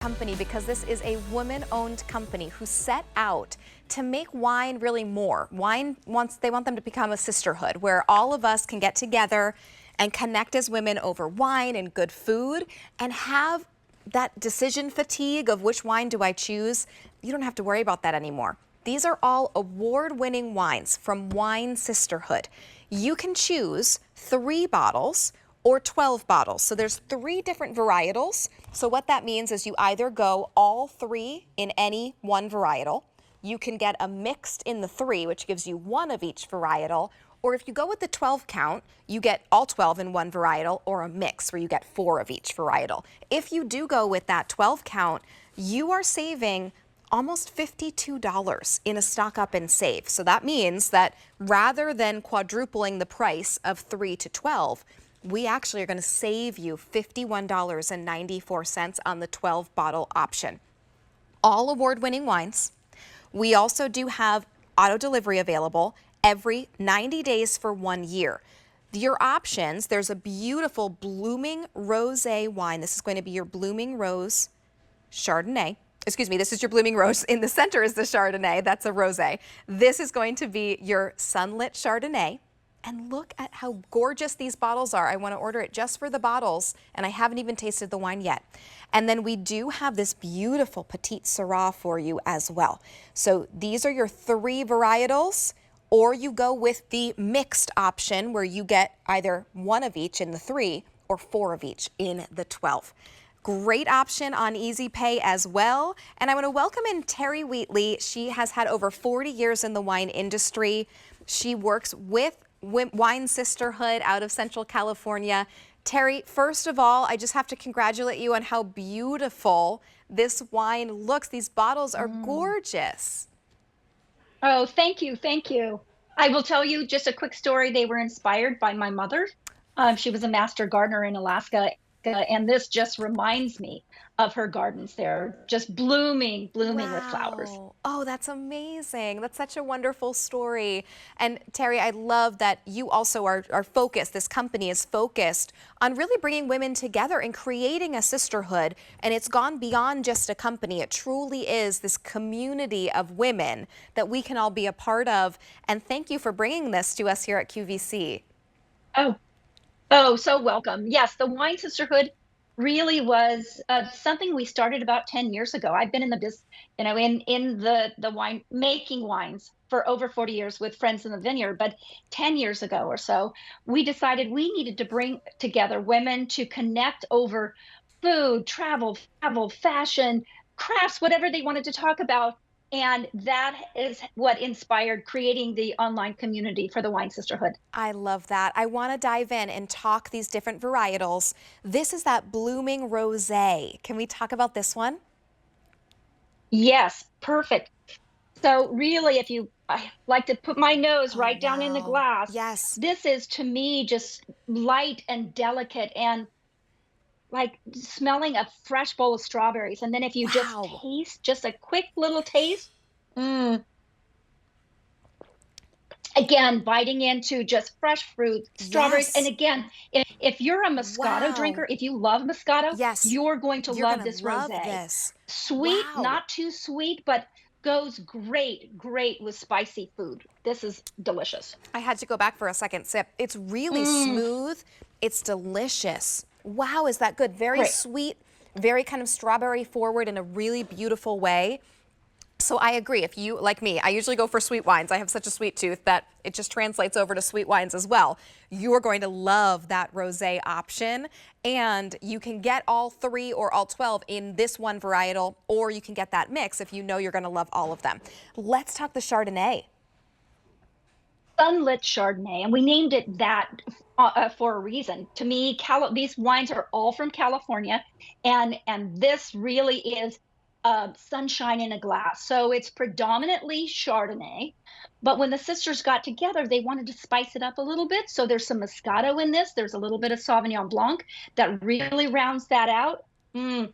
company because this is a woman-owned company who set out to make wine really more. They want them to become a sisterhood where all of us can get together and connect as women over wine and good food and have that decision fatigue of which wine do I choose. You don't have to worry about that anymore. These are all award-winning wines from Wine Sisterhood. You can choose 3 bottles or 12 bottles. So there's 3 different varietals. So what that means is you either go all 3 in any one varietal. You can get a mixed in the 3, which gives you 1 of each varietal. Or if you go with the 12 count, you get all 12 in one varietal, or a mix where you get 4 of each varietal. If you do go with that 12 count, you are saving almost $52 in a stock up and save. So that means that rather than quadrupling the price of 3 to 12, we actually are going to save you $51.94 on the 12 bottle option. All award-winning wines. We also do have auto delivery available every 90 days for 1 year. Your options, there's a beautiful blooming rosé wine. This is going to be your blooming rose Chardonnay. Excuse me, this is your blooming rose. In the center is the Chardonnay. That's a rosé. This is going to be your sunlit Chardonnay. And look at how gorgeous these bottles are. I want to order it just for the bottles, and I haven't even tasted the wine yet. And then we do have this beautiful Petite Syrah for you as well. So these are your 3 varietals, or you go with the mixed option where you get either 1 of each in the 3 or 4 of each in the 12. Great option on Easy Pay as well. And I want to welcome in Terry Wheatley. She has had over 40 years in the wine industry. She works with Wine Sisterhood out of Central California. Terry, first of all, I just have to congratulate you on how beautiful this wine looks. These bottles are gorgeous. Oh, thank you. Thank you. I will tell you just a quick story. They were inspired by my mother. She was a master gardener in Alaska, and this just reminds me of her gardens there, just blooming with flowers. Wow. Oh, that's amazing. That's such a wonderful story. And Terry, I love that you also are focused, this company is focused on really bringing women together and creating a sisterhood. And it's gone beyond just a company. It truly is this community of women that we can all be a part of. And thank you for bringing this to us here at QVC. Oh, oh, so welcome. Yes, the Wine Sisterhood really was something we started about 10 years ago. I've been in the business, in the wine making wines for over 40 years with friends in the vineyard, but 10 years ago or so, we decided we needed to bring together women to connect over food, travel, fashion, crafts, whatever they wanted to talk about. And that is what inspired creating the online community for the Wine Sisterhood. I love that. I want to dive in and talk these different varietals. This is that blooming rosé. Can we talk about this one? Yes, perfect. So really, I like to put my nose Oh, right down in the wow. glass. Yes. This is to me just light and delicate and like smelling a fresh bowl of strawberries. And then if you just Wow. taste, just a quick little taste, mm, again, biting into just fresh fruit, strawberries. And Yes. again, if you're a Moscato Wow. drinker, if you love Moscato, Yes. you're going to You're love going this to love rosé. this. Sweet, Wow. not too sweet, but goes great with spicy food. This is delicious. I had to go back for a second sip. It's really Mm, smooth. It's delicious. Wow, is that good? Very great. sweet, very kind of strawberry forward in a really beautiful way. So I agree. If you, like me, I usually go for sweet wines. I have such a sweet tooth that it just translates over to sweet wines as well. You're going to love that rosé option. And you can get all 3 or all 12 in this one varietal, or you can get that mix if you know you're going to love all of them. Let's talk the Chardonnay. Sunlit Chardonnay, and we named it that for a reason. To me, these wines are all from California, and this really is sunshine in a glass. So it's predominantly Chardonnay, but when the sisters got together, they wanted to spice it up a little bit. So there's some Moscato in this. There's a little bit of Sauvignon Blanc that really rounds that out. Mm.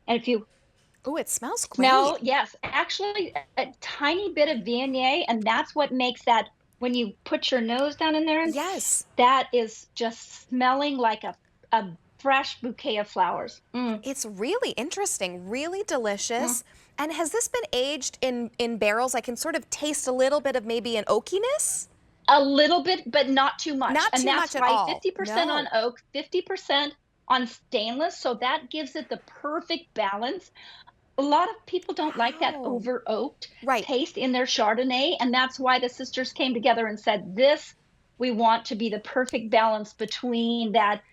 And if you Oh, it smells great. smell, yes, actually a tiny bit of Viognier, and that's what makes that when you put your nose down in there, and Yes. that is just smelling like a fresh bouquet of flowers. It's really interesting, really Mm. delicious. And has this been aged in barrels? I can sort of taste a little bit of maybe an oakiness. A little bit, but not too much. Not And too that's much at why all. 50% on No. oak, 50% on stainless. So that gives it the perfect balance. A lot of people don't like that Wow. over oaked Right. taste in their Chardonnay. And that's why the sisters came together and said, this we want to be the perfect balance between that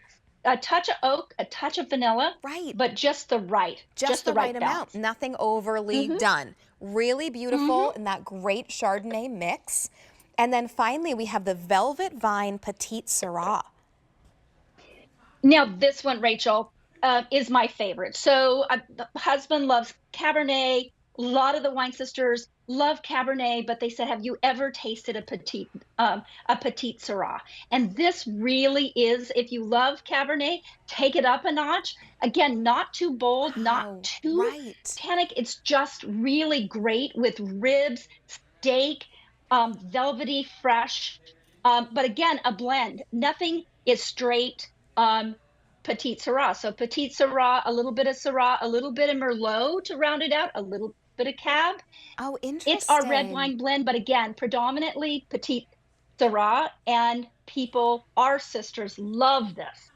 a touch of oak, a touch of vanilla, Right. but Just just the the right right amount, balance. nothing overly Hmm. done. Really beautiful Hmm. in that great Chardonnay mix. And then finally, we have the Velvet Vine Petite Syrah. Now, this one, Rachel, is my favorite. So, the husband loves Cabernet. A lot of the wine sisters love Cabernet, but they said, "Have you ever tasted a petite Syrah?" And this really is, if you love Cabernet, take it up a notch. Again, not too bold, not Wow, too right. tannic. It's just really great with ribs, steak, velvety, fresh. But again, a blend. Nothing is straight um, petite Syrah. So petite Syrah, a little bit of Merlot to round it out, a little bit of Cab. Oh, It's our red interesting. wine blend, but again, predominantly petite Syrah. And people, our sisters, love this.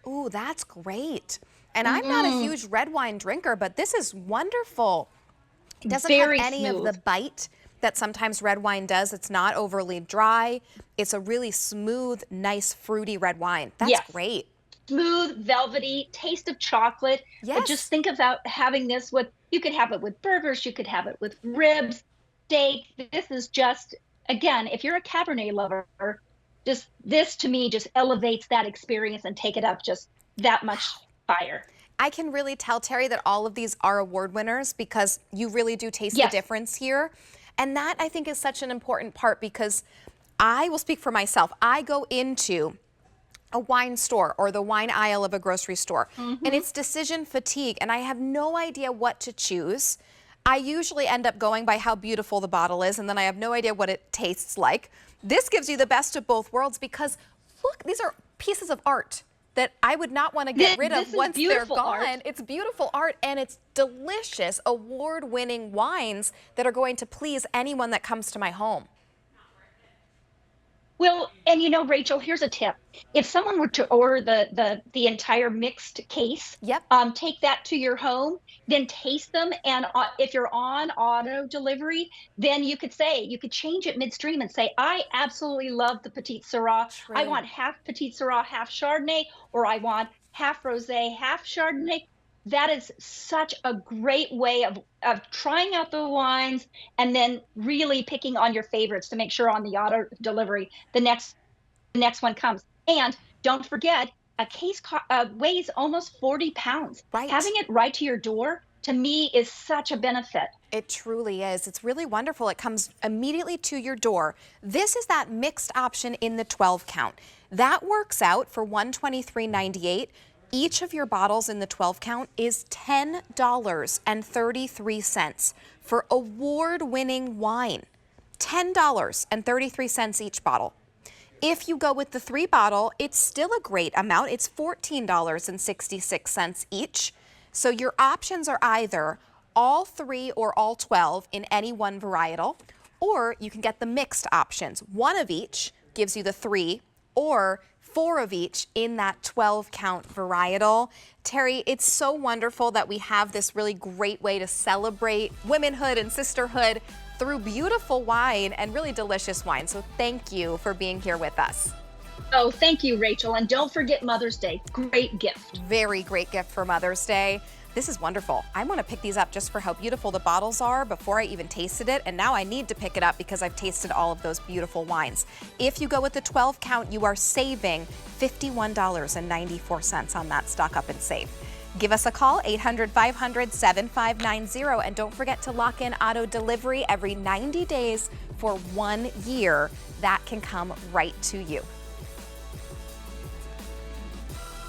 Ooh, that's great. And I'm not a Mm, huge red wine drinker, but this is wonderful. It doesn't have very any of the smooth. bite that sometimes red wine does. It's not overly dry. It's a really smooth, nice, fruity red wine. That's Yes. great. Smooth, velvety, taste of chocolate. Just Yes. think about having this with, you could have it with burgers, you could have it with ribs, steak. This is just, again, if you're a Cabernet lover, just this to me just elevates that experience and take it up just that much higher. I can really tell, Terry, that all of these are award winners because you really do taste the Yes. difference here. And that I think is such an important part because I will speak for myself. I go into a wine store or the wine aisle of a grocery store and Hmm. it's decision fatigue and I have no idea what to choose. I usually end up going by how beautiful the bottle is and then I have no idea what it tastes like. This gives you the best of both worlds because look, these are pieces of art that I would not want to get rid of This is once they're beautiful gone. art. It's beautiful art and it's delicious, award-winning wines that are going to please anyone that comes to my home. Well, and Rachel, here's a tip. If someone were to order the entire mixed case, Yep. take that to your home, then taste them, and if you're on auto delivery, then you could change it midstream and say, I absolutely love the Petite Syrah. I True. want half Petite Syrah, half Chardonnay, or I want half rosé, half Chardonnay. That is such a great way of trying out the wines and then really picking on your favorites to make sure on the auto delivery the next one comes. And don't forget, a case weighs almost 40 pounds. Right. Having it right to your door to me is such a benefit. It truly is. It's really wonderful. It comes immediately to your door. This is that mixed option in the 12 count. That works out for $123.98. Each of your bottles in the 12 count is $10.33 for award-winning wine. $10.33 each bottle. If you go with the 3 bottle, it's still a great amount. It's $14.66 each. So your options are either all 3 or all 12 in any one varietal, or you can get the mixed options. One of each gives you the 3 or 4 of each in that 12 count varietal. Terry, it's so wonderful that we have this really great way to celebrate womanhood and sisterhood through beautiful wine and really delicious wine. So thank you for being here with us. Oh, thank you, Rachel. And don't forget Mother's Day. Great gift. Very great gift for Mother's Day. This is wonderful. I want to pick these up just for how beautiful the bottles are before I even tasted it. And now I need to pick it up because I've tasted all of those beautiful wines. If you go with the 12 count, you are saving $51.94 on that Stock Up and Save. Give us a call, 800-500-7590. And don't forget to lock in auto delivery every 90 days for 1 year. That can come right to you.